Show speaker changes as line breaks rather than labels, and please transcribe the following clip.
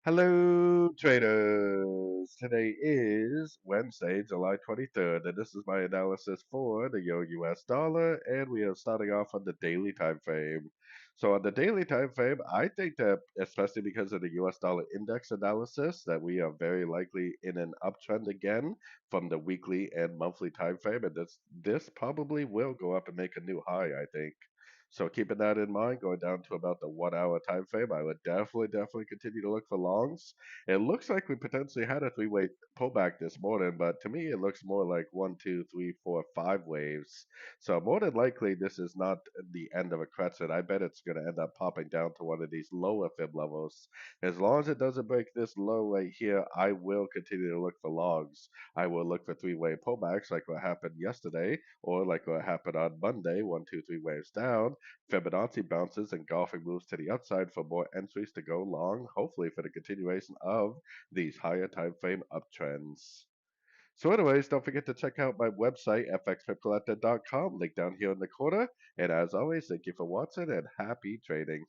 Hello, traders. Today is Wednesday, July 23rd, and this is my analysis for the Euro US dollar, and we are starting off on the daily time frame. So on the daily time frame, I think that especially because of the US dollar index analysis, that we are very likely in an uptrend again from the weekly and monthly time frame, and this probably will go up and make a new high, I think. So keeping that in mind, going down to about the 1 hour time frame, I would definitely continue to look for longs. It looks like we potentially had a three-way pullback this morning, but to me it looks more like one, two, three, four, five waves. So more than likely this is not the end of a crescent. I bet it's going to end up popping down to one of these lower fib levels. As long as it doesn't break this low right here, I will continue to look for longs. I will look for three-way pullbacks like what happened yesterday or like what happened on Monday, one, two, three waves down. Fibonacci bounces and golfing moves to the upside for more entries to go long, hopefully for the continuation of these higher time frame uptrends. So anyways, don't forget to check out my website, fxpipcollector.com, link down here in the corner. And as always, thank you for watching and happy trading.